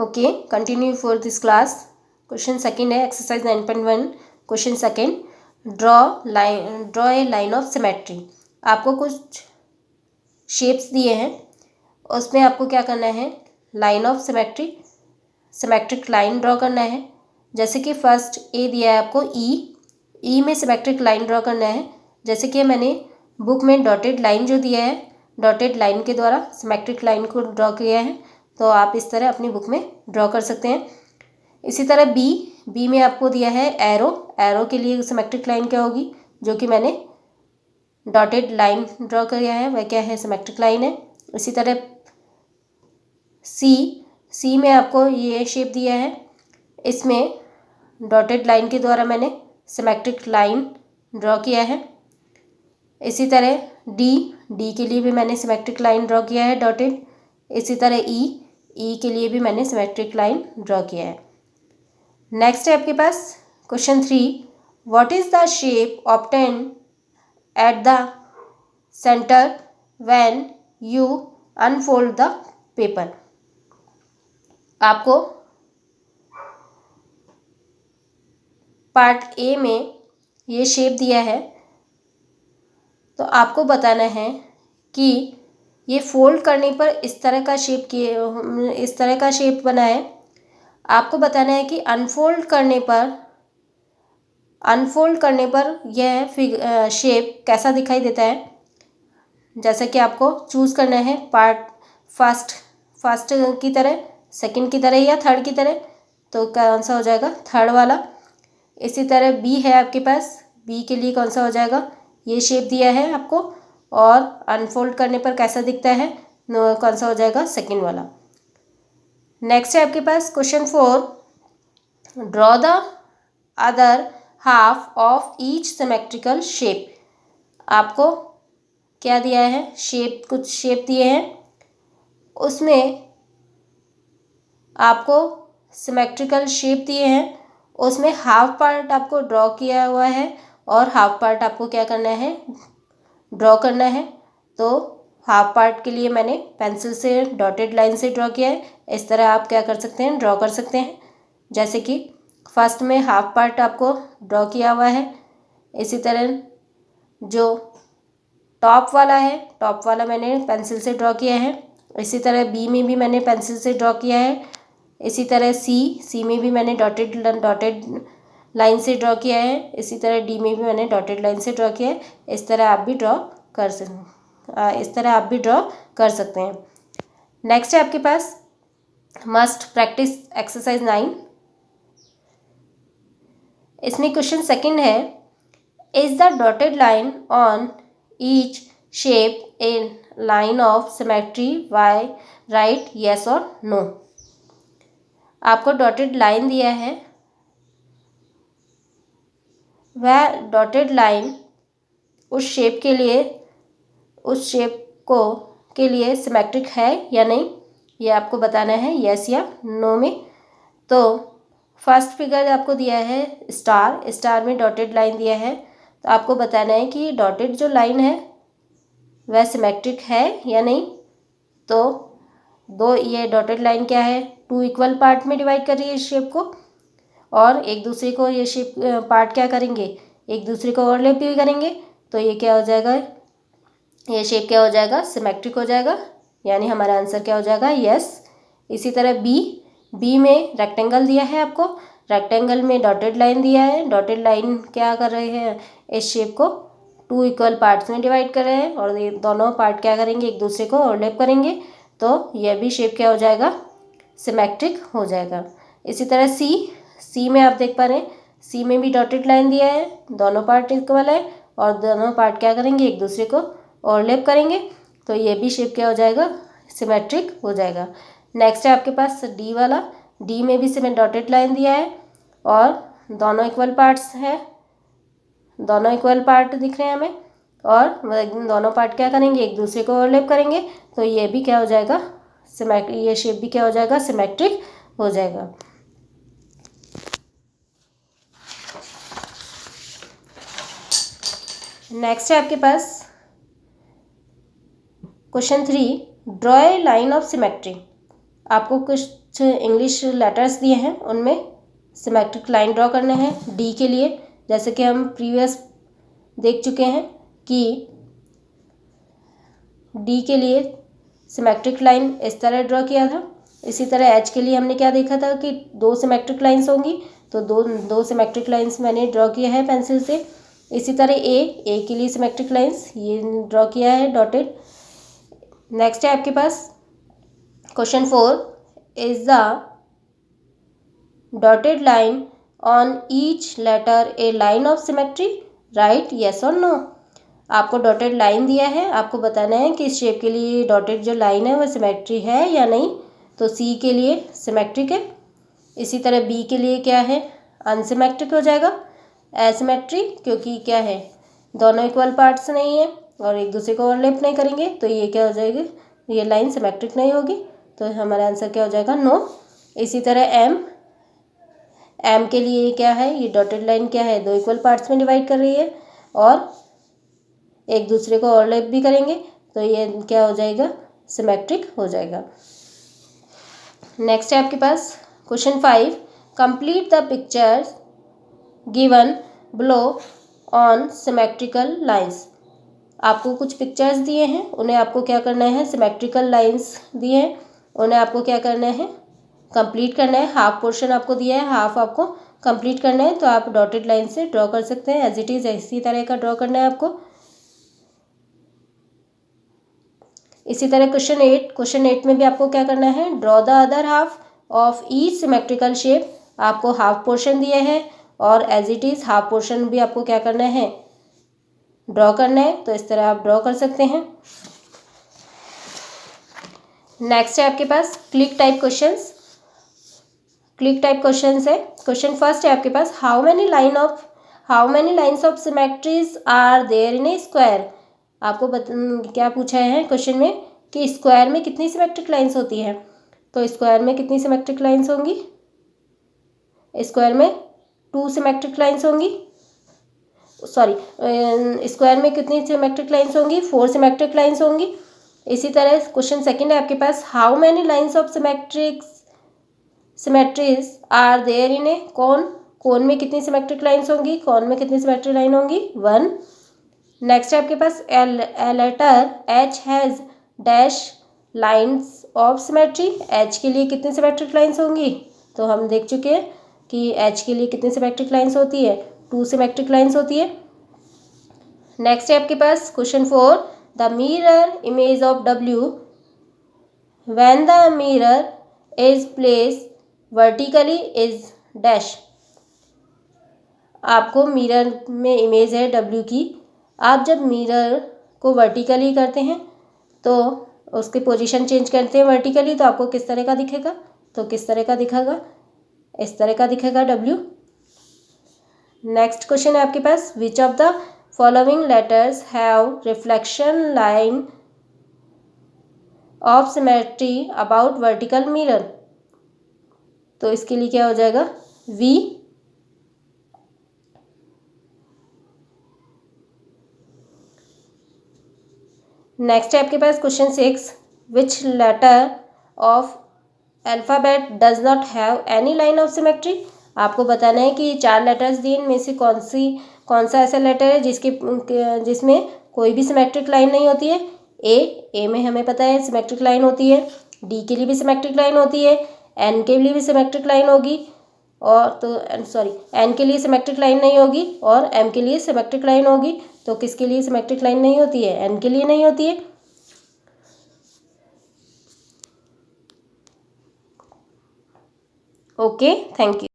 Okay, continue for this class. Question second है exercise 9.1। Question second, draw a line of symmetry. आपको कुछ shapes दिए हैं, उसमें आपको क्या करना है, line of symmetry, symmetric line draw करना है। जैसे कि फर्स्ट ए दिया है आपको ई में सिमेट्रिक लाइन ड्रॉ करना है। जैसे कि मैंने बुक में डॉटेड लाइन जो दिया है, डॉटेड लाइन के द्वारा सिमेट्रिक लाइन को ड्रॉ किया है, तो आप इस तरह अपनी बुक में ड्रॉ कर सकते हैं। इसी तरह बी में आपको दिया है एरो के लिए सिमेट्रिक लाइन क्या होगी, जो कि मैंने डॉटेड लाइन ड्रॉ किया है, वह क्या है, सिमेट्रिक लाइन है। इसी तरह सी में आपको ये शेप दिया है, इसमें डॉटेड लाइन के द्वारा मैंने सिमेट्रिक लाइन ड्रॉ किया है। इसी तरह डी के लिए भी मैंने सिमेट्रिक लाइन ड्रॉ किया है डॉटेड। इसी तरह ई के लिए भी मैंने सिमेट्रिक लाइन ड्रॉ किया है। नेक्स्ट है आपके पास question 3, what is the shape obtained at the centre when you unfold the paper. आपको पार्ट ए में ये शेप दिया है, तो आपको बताना है कि ये फोल्ड करने पर इस तरह का शेप बना है। आपको बताना है कि अनफोल्ड करने पर यह शेप कैसा दिखाई देता है। जैसा कि आपको चूज़ करना है पार्ट फर्स्ट की तरह, सेकंड की तरह या थर्ड की तरह, तो कौन सा हो जाएगा, थर्ड वाला। इसी तरह बी है आपके पास, बी के लिए कौन सा हो जाएगा, ये शेप दिया है आपको, और अनफोल्ड करने पर कैसा दिखता है, कौन सा हो जाएगा, सेकंड वाला। नेक्स्ट है आपके पास question 4, draw the other half of each symmetrical shape. आपको क्या दिया है, कुछ शेप दिए हैं, उसमें आपको सिमेट्रिकल शेप दिए हैं, उसमें हाफ पार्ट आपको ड्रॉ किया हुआ है और हाफ पार्ट आपको क्या करना है, ड्रॉ करना है। तो हाफ पार्ट के लिए मैंने पेंसिल से डॉटेड लाइन से ड्रॉ किया है। इस तरह आप क्या कर सकते हैं, ड्रॉ कर सकते हैं। जैसे कि फर्स्ट में हाफ पार्ट आपको ड्रॉ किया हुआ है। इसी तरह जो टॉप वाला मैंने पेंसिल से ड्रॉ किया है। इसी तरह बी में भी मैंने पेंसिल से ड्रॉ किया है। इसी तरह सी में भी मैंने डॉटेड लाइन से ड्रॉ किया है। इसी तरह डी में भी मैंने डॉटेड लाइन से ड्रॉ किया है। इस तरह आप भी ड्रॉ कर सकते हैं। नेक्स्ट है आपके पास मस्ट प्रैक्टिस एक्सरसाइज 9। इसमें क्वेश्चन सेकंड है, is the dotted line on each shape a line of symmetry why write, yes और नो। आपको डॉटेड लाइन दिया है, वह डॉटेड लाइन उस शेप के लिए सिमेट्रिक है या नहीं, ये आपको बताना है येस या नो में। तो फर्स्ट फिगर आपको दिया है स्टार में डॉटेड लाइन दिया है, तो आपको बताना है कि डॉटेड जो लाइन है वह सिमेट्रिक है या नहीं। तो ये डॉटेड लाइन क्या है, 2 इक्वल पार्ट में डिवाइड कर रही है इस शेप को, और एक दूसरे को ये शेप पार्ट क्या करेंगे, एक दूसरे को ओवरलैप भी करेंगे। तो ये क्या हो जाएगा, ये शेप क्या हो जाएगा, सिमेट्रिक हो जाएगा, यानी हमारा आंसर क्या हो जाएगा, यस। इसी तरह बी में रेक्टेंगल दिया है आपको, रेक्टेंगल में डॉटेड लाइन दिया है। डॉटेड लाइन क्या कर रहे हैं, इस शेप को 2 इक्वल पार्ट्स में डिवाइड कर रहे हैं, और ये दोनों पार्ट क्या करेंगे, एक दूसरे को ओवरलैप करेंगे। तो यह भी शेप क्या हो जाएगा, सिमेट्रिक हो जाएगा। इसी तरह सी में आप देख पा रहे हैं, सी में भी डॉटेड लाइन दिया है, दोनों पार्ट इक्वल है, और दोनों पार्ट क्या करेंगे, एक दूसरे को ओवरलैप करेंगे। तो ये भी शेप क्या हो जाएगा, सिमेट्रिक हो जाएगा। नेक्स्ट है आपके पास डी वाला, डी में भी डॉटेड लाइन दिया है, और दोनों इक्वल पार्ट्स हैं, दोनों इक्वल पार्ट दिख रहे हैं हमें, और दोनों पार्ट क्या करेंगे, एक दूसरे को ओवरलैप करेंगे। तो ये भी क्या हो जाएगा, ये शेप भी क्या हो जाएगा, सिमेट्रिक हो जाएगा। नेक्स्ट है आपके पास question 3, draw a line of symmetry. आपको कुछ इंग्लिश लेटर्स दिए हैं, उनमें सिमेट्रिक लाइन ड्रॉ करने हैं। डी के लिए जैसे कि हम प्रीवियस देख चुके हैं कि डी के लिए सिमेट्रिक लाइन इस तरह ड्रॉ किया था। इसी तरह एच के लिए हमने क्या देखा था कि दो सिमेट्रिक लाइंस होंगी, तो दो सिमेट्रिक लाइंस मैंने ड्रॉ किया है पेंसिल से। इसी तरह ए के लिए सिमेट्रिक लाइंस ये ड्रॉ किया है डॉटेड। नेक्स्ट है आपके पास question 4, is the dotted line on each letter a line of symmetry, right yes और नो। आपको डॉटेड लाइन दिया है, आपको बताना है कि इस शेप के लिए डॉटेड जो लाइन है वह सिमेट्री है या नहीं। तो सी के लिए सिमेट्रिक है। इसी तरह बी के लिए क्या है, अनसिमेट्रिक हो जाएगा, एसिमेट्रिक, क्योंकि क्या है दोनों इक्वल पार्ट्स नहीं है और एक दूसरे को ओवरलैप नहीं करेंगे, तो ये क्या हो जाएगी, ये लाइन सिमेट्रिक नहीं होगी, तो हमारा आंसर क्या हो जाएगा, नो। इसी तरह एम के लिए क्या है, ये डॉटेड लाइन क्या है, दो इक्वल पार्ट्स में डिवाइड कर रही है और एक दूसरे को ओवरलैप भी करेंगे, तो ये क्या हो जाएगा, सिमेट्रिक हो जाएगा। नेक्स्ट है आपके पास question 5, complete the pictures given below on symmetrical lines. आपको कुछ पिक्चर्स दिए हैं, उन्हें आपको क्या करना है, सिमेट्रिकल लाइंस दिए हैं, उन्हें आपको क्या करना है, कंप्लीट करना है। हाफ पोर्शन आपको दिया है, हाफ आपको कंप्लीट करना है, तो आप डॉटेड लाइन से ड्रॉ कर सकते हैं। एज इट इज़ इसी तरह का ड्रॉ करना है आपको। इसी तरह क्वेश्चन 8 में भी आपको क्या करना है, draw the other half of each symmetrical shape. आपको हाफ पोर्शन दिया है और as it is half portion भी आपको क्या करना है, ड्रॉ करना है, तो इस तरह आप ड्रॉ कर सकते हैं। नेक्स्ट है आपके पास click type questions. Click type questions है। क्वेश्चन फर्स्ट है आपके पास, how many lines of symmetries are there in a square. आपको क्या पूछा है क्वेश्चन में कि स्क्वायर में कितनी सिमेट्रिक लाइंस होती है, तो स्क्वायर में कितनी सिमेट्रिक लाइंस होंगी, स्क्वायर में 2 सिमेट्रिक लाइंस होंगी, सॉरी स्क्वायर में कितनी सिमेट्रिक लाइंस होंगी, 4 सिमेट्रिक लाइंस होंगी। इसी तरह क्वेश्चन सेकंड है आपके पास, how many lines of symmetries are there in a cone में कितनी सिमेट्रिक लाइंस होंगी, कोन में कितनी सिमेट्रिक लाइन होंगी, 1। नेक्स्ट है आपके पास, a letter H has dash lines of symmetry. H के लिए कितनी सिमेट्रिक लाइंस होंगी, तो हम देख चुके हैं कि एच के लिए कितनी सिमेट्रिक लाइंस होती है, 2 सिमेट्रिक लाइंस होती है। नेक्स्ट है आपके पास question 4, the mirror image of W when the mirror is place vertically is dash. आपको मिरर में इमेज है डब्ल्यू की, आप जब मिरर को वर्टिकली करते हैं तो उसकी पोजीशन चेंज करते हैं वर्टिकली, तो आपको किस तरह का दिखेगा, तो किस तरह का दिखेगा, इस तरह का दिखेगा डब्ल्यू। नेक्स्ट क्वेश्चन है आपके पास, which of the following letters have reflection line of symmetry about vertical mirror. तो इसके लिए क्या हो जाएगा, वी। नेक्स्ट है आपके पास question 6, which letter of alphabet does not have any line of symmetry. आपको बताना है कि 4 लेटर्स दिए, इनमें से कौन सा ऐसा लेटर है जिसमें कोई भी सिमेट्रिक लाइन नहीं होती है। ए में हमें पता है सिमेट्रिक लाइन होती है, डी के लिए भी सिमेट्रिक लाइन होती है, एन के लिए भी सिमेट्रिक लाइन होगी, और तो सॉरी एन के लिए सिमेट्रिक लाइन नहीं होगी और एम के लिए सिमेट्रिक लाइन होगी। तो किसके लिए सिमेट्रिक लाइन नहीं होती है, एन के लिए नहीं होती है। Okay, thank you.